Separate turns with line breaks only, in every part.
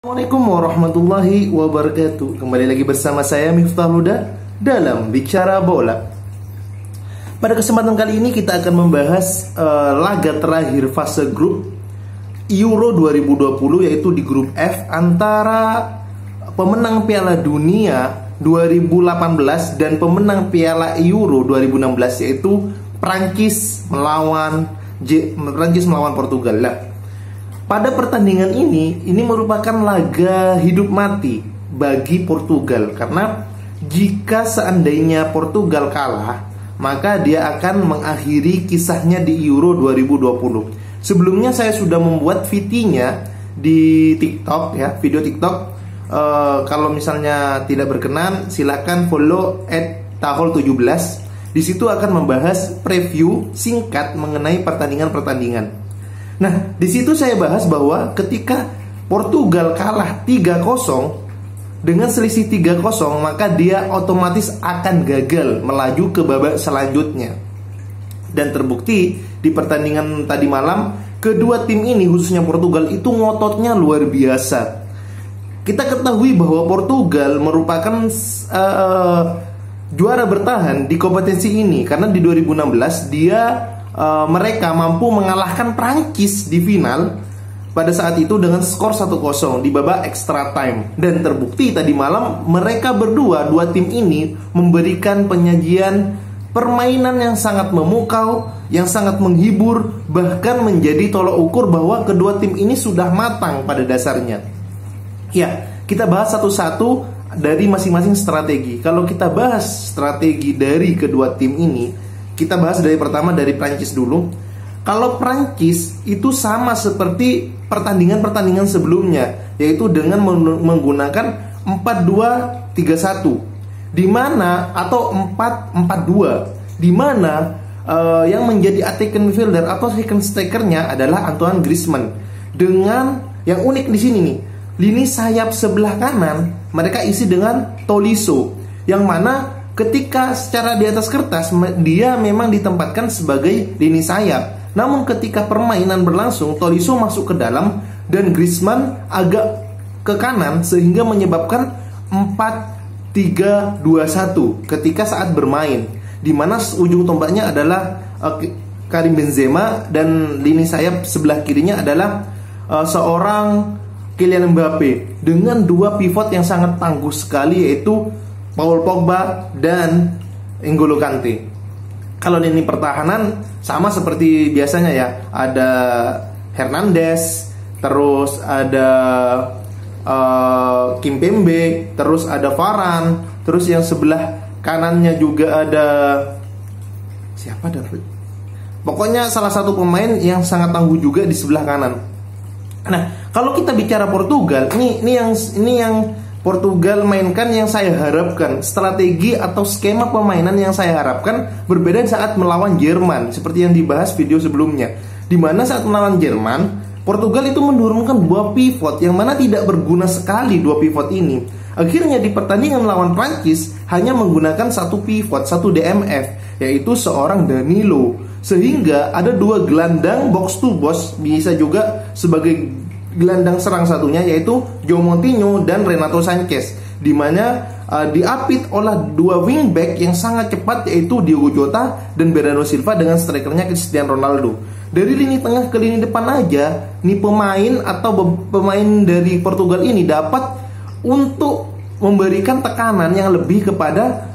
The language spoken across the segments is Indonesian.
Assalamualaikum warahmatullahi wabarakatuh. Kembali lagi bersama saya Miftah Huda dalam Bicara Bola. Pada kesempatan kali ini kita akan membahas laga terakhir fase grup Euro 2020, yaitu di grup F antara pemenang Piala Dunia 2018 dan pemenang Piala Euro 2016, yaitu Prancis melawan Portugal. Pada pertandingan ini merupakan laga hidup mati bagi Portugal, karena jika seandainya Portugal kalah, maka dia akan mengakhiri kisahnya di Euro 2020. Sebelumnya saya sudah membuat VT-nya di TikTok, ya, video TikTok. Kalau misalnya tidak berkenan, silakan follow @tahol17. Di situ akan membahas preview singkat mengenai pertandingan-pertandingan. Nah, di situ saya bahas bahwa ketika Portugal kalah 3-0 dengan selisih 3-0, maka dia otomatis akan gagal melaju ke babak selanjutnya. Dan terbukti di pertandingan tadi malam, kedua tim ini khususnya Portugal itu ngototnya luar biasa. Kita ketahui bahwa Portugal merupakan juara bertahan di kompetisi ini, karena di 2016 mereka mampu mengalahkan Prancis di final pada saat itu dengan skor 1-0 di babak extra time. Dan terbukti tadi malam mereka berdua, dua tim ini memberikan penyajian permainan yang sangat memukau, yang sangat menghibur, bahkan menjadi tolok ukur bahwa kedua tim ini sudah matang pada dasarnya. Ya, kita bahas satu-satu dari masing-masing strategi. Kalau kita bahas strategi dari kedua tim ini, kita bahas dari pertama dari Prancis dulu. Kalau Prancis itu sama seperti pertandingan-pertandingan sebelumnya, yaitu dengan menggunakan 4-2-3-1, di mana atau 4-4-2, di mana yang menjadi attacking midfielder atau second strikernya adalah Antoine Griezmann. Dengan yang unik di sini nih, lini sayap sebelah kanan mereka isi dengan Tolisso, yang mana ketika secara di atas kertas dia memang ditempatkan sebagai lini sayap, namun ketika permainan berlangsung Tolisso masuk ke dalam dan Griezmann agak ke kanan, sehingga menyebabkan 4-3-2-1 ketika saat bermain, di mana ujung tombaknya adalah Karim Benzema dan lini sayap sebelah kirinya adalah seorang Kylian Mbappe, dengan dua pivot yang sangat tangguh sekali, yaitu Paul Pogba dan N'Golo Kante. Kalau lini pertahanan sama seperti biasanya ya, ada Hernandez, terus ada Kimpembe, terus ada Varane, terus yang sebelah kanannya juga ada siapa, David? Pokoknya salah satu pemain yang sangat tangguh juga di sebelah kanan. Nah, kalau kita bicara Portugal, ini yang Portugal mainkan, yang saya harapkan strategi atau skema permainan yang saya harapkan berbeda saat melawan Jerman, seperti yang dibahas video sebelumnya, di mana saat melawan Jerman Portugal itu menurunkan dua pivot yang mana tidak berguna sekali dua pivot ini. Akhirnya di pertandingan melawan Prancis hanya menggunakan satu pivot, satu DMF, yaitu seorang Danilo, sehingga ada dua gelandang box to box, bisa juga sebagai gelandang serang satunya, yaitu João Moutinho dan Renato Sanchez, di mana diapit oleh dua wingback yang sangat cepat, yaitu Diogo Jota dan Bernardo Silva, dengan strikernya Cristiano Ronaldo. Dari lini tengah ke lini depan aja, nih pemain dari Portugal ini dapat untuk memberikan tekanan yang lebih kepada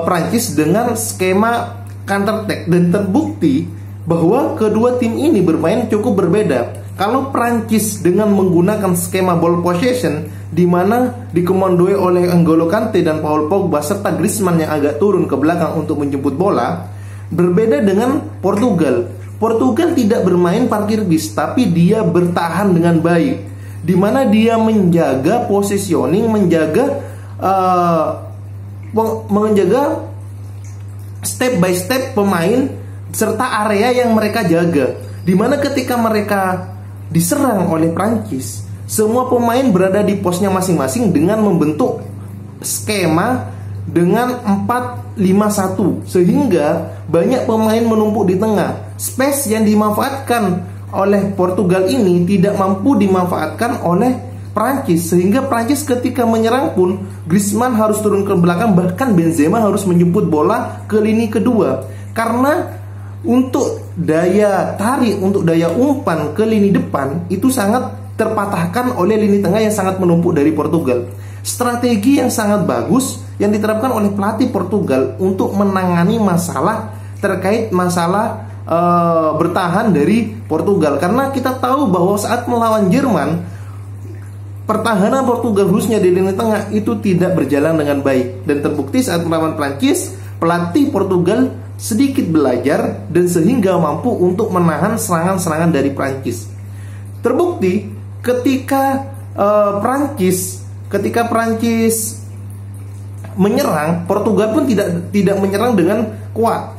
Prancis dengan skema counter attack, dan terbukti bahwa kedua tim ini bermain cukup berbeda. Kalau Prancis dengan menggunakan skema ball possession, di mana dikomandoi oleh N'Golo Kante dan Paul Pogba serta Griezmann yang agak turun ke belakang untuk menjemput bola, berbeda dengan Portugal. Portugal tidak bermain parkir bis, tapi dia bertahan dengan baik, di mana dia menjaga positioning, menjaga step by step pemain serta area yang mereka jaga, di mana ketika mereka diserang oleh Prancis, semua pemain berada di posnya masing-masing dengan membentuk skema dengan 4-5-1, sehingga banyak pemain menumpuk di tengah. Space yang dimanfaatkan oleh Portugal ini tidak mampu dimanfaatkan oleh Prancis, sehingga Prancis ketika menyerang pun Griezmann harus turun ke belakang, bahkan Benzema harus menjemput bola ke lini kedua. Karena untuk daya tarik, untuk daya umpan ke lini depan itu sangat terpatahkan oleh lini tengah yang sangat menumpuk dari Portugal. Strategi yang sangat bagus yang diterapkan oleh pelatih Portugal untuk menangani masalah terkait masalah bertahan dari Portugal. Karena kita tahu bahwa saat melawan Jerman, pertahanan Portugal khususnya di lini tengah itu tidak berjalan dengan baik. Dan terbukti saat melawan Prancis, pelatih Portugal sedikit belajar dan sehingga mampu untuk menahan serangan-serangan dari Prancis. Terbukti ketika Prancis menyerang, Portugal pun tidak menyerang dengan kuat.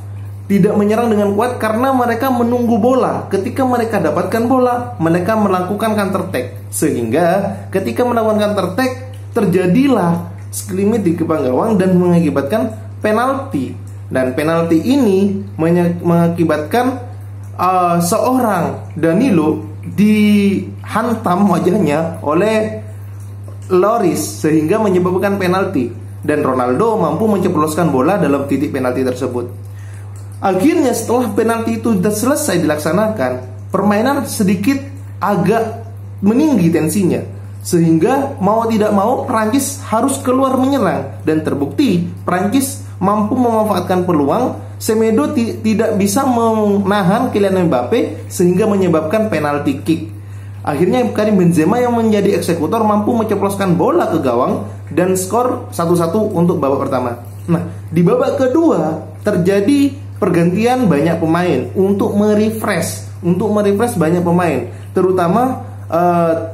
Tidak menyerang dengan kuat karena mereka menunggu bola. Ketika mereka dapatkan bola, mereka melakukan counter attack. Sehingga ketika melakukan counter attack, terjadilah sekelumit di depan gawang dan mengakibatkan penalti. Dan penalti ini mengakibatkan seorang Danilo dihantam wajahnya oleh Lloris sehingga menyebabkan penalti. Dan Ronaldo mampu menceploskan bola dalam titik penalti tersebut. Akhirnya setelah penalti itu sudah selesai dilaksanakan, permainan sedikit agak meninggi tensinya, sehingga mau tidak mau Prancis harus keluar menyerang. Dan terbukti Prancis mampu memanfaatkan peluang. Semedo tidak bisa menahan Kylian Mbappe sehingga menyebabkan penalti kick. Akhirnya Karim Benzema yang menjadi eksekutor mampu menceploskan bola ke gawang dan skor 1-1 untuk babak pertama. Nah, di babak kedua terjadi pergantian banyak pemain untuk merefresh banyak pemain, terutama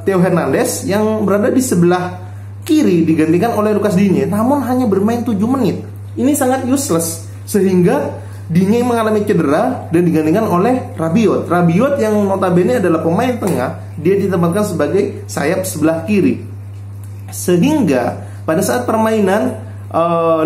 Theo Hernandez yang berada di sebelah kiri digantikan oleh Lucas Digne, namun hanya bermain 7 menit. Ini sangat useless sehingga Digne mengalami cedera dan digantikan oleh Rabiot yang notabene adalah pemain tengah. Dia ditempatkan sebagai sayap sebelah kiri, sehingga pada saat permainan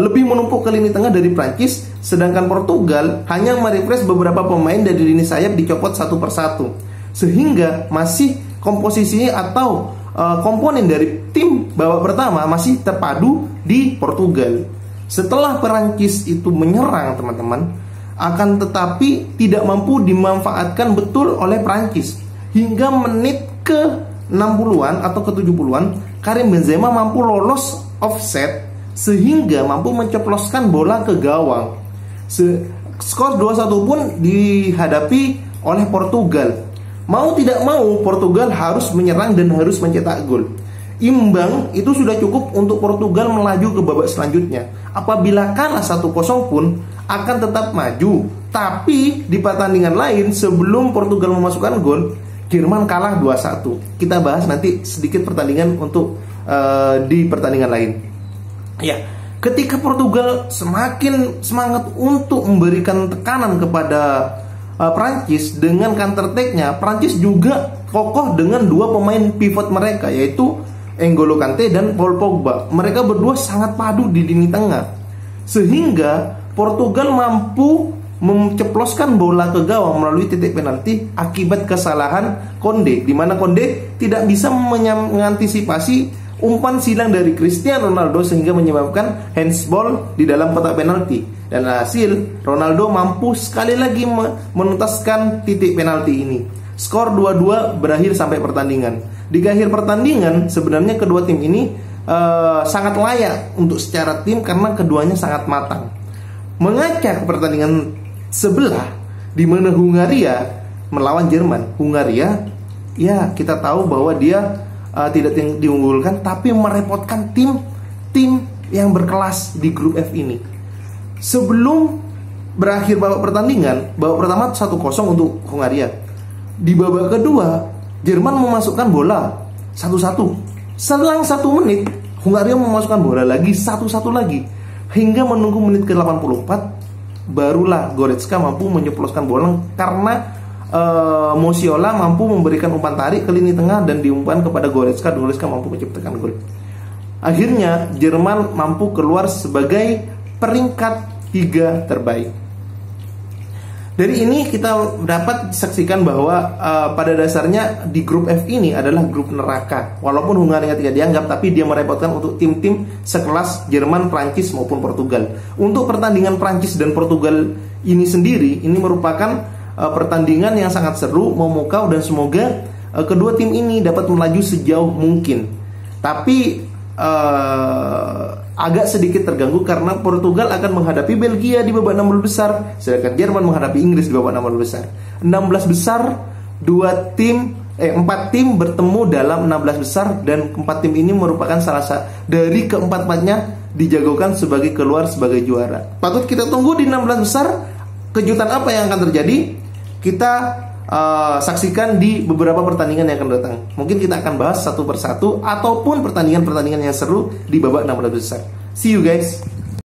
lebih menumpuk ke lini tengah dari Prancis, sedangkan Portugal hanya merefresh beberapa pemain dari lini sayap dicopot satu persatu, sehingga masih komposisinya atau komponen dari tim babak pertama masih terpadu di Portugal. Setelah Prancis itu menyerang teman-teman, akan tetapi tidak mampu dimanfaatkan betul oleh Prancis. Hingga menit ke 60-an atau ke 70-an, Karim Benzema mampu lolos offset sehingga mampu menceploskan bola ke gawang. Skor 2-1 pun dihadapi oleh Portugal. Mau tidak mau Portugal harus menyerang dan harus mencetak gol. Imbang itu sudah cukup untuk Portugal melaju ke babak selanjutnya. Apabila kalah 1-0 pun akan tetap maju. Tapi di pertandingan lain sebelum Portugal memasukkan gol, Jerman kalah 2-1. Kita bahas nanti sedikit pertandingan untuk di pertandingan lain. Ya, ketika Portugal semakin semangat untuk memberikan tekanan kepada Prancis dengan counter attack-nya, Prancis juga kokoh dengan dua pemain pivot mereka, yaitu N'Golo Kante dan Paul Pogba. Mereka berdua sangat padu di lini tengah, sehingga Portugal mampu menceploskan bola ke gawang melalui titik penalti akibat kesalahan Konde, di mana Konde tidak bisa mengantisipasi umpan silang dari Cristiano Ronaldo sehingga menyebabkan handsball di dalam kotak penalti. Dan hasil Ronaldo mampu sekali lagi menuntaskan titik penalti ini. Skor 2-2 berakhir sampai pertandingan. Di akhir pertandingan sebenarnya kedua tim ini sangat layak untuk secara tim karena keduanya sangat matang. Mengaca ke pertandingan sebelah di mana Hungaria melawan Jerman. Hungaria, ya kita tahu bahwa dia tidak diunggulkan, tapi merepotkan tim yang berkelas di grup F ini. Sebelum berakhir babak pertandingan, babak pertama 1-0 untuk Hungaria. Di babak kedua, Jerman memasukkan bola 1-1. Selang 1 menit, Hungaria memasukkan bola lagi 1-1 lagi. Hingga menunggu menit ke-84, barulah Goretzka mampu menyeploskan bola karena Mosiola mampu memberikan umpan tarik ke lini tengah dan diumpan kepada Goretzka. Goretzka mampu menciptakan gol. Akhirnya Jerman mampu keluar sebagai peringkat 3 terbaik. Dari ini kita dapat saksikan bahwa pada dasarnya di grup F ini adalah grup neraka. Walaupun Hungaria tidak dianggap, tapi dia merepotkan untuk tim-tim sekelas Jerman, Prancis maupun Portugal. Untuk pertandingan Prancis dan Portugal ini sendiri, ini merupakan pertandingan yang sangat seru, memukau, dan semoga kedua tim ini dapat melaju sejauh mungkin. Tapi agak sedikit terganggu karena Portugal akan menghadapi Belgia di babak 16 besar, sedangkan Jerman menghadapi Inggris di babak 16 besar. 16 besar, 4 tim bertemu dalam 16 besar, dan 4 tim ini merupakan salah satu dari keempat-empatnya dijagokan sebagai keluar sebagai juara. Patut kita tunggu di 16 besar kejutan apa yang akan terjadi. Kita saksikan di beberapa pertandingan yang akan datang. Mungkin kita akan bahas satu persatu ataupun pertandingan-pertandingan yang seru di babak 16 besar. See you guys.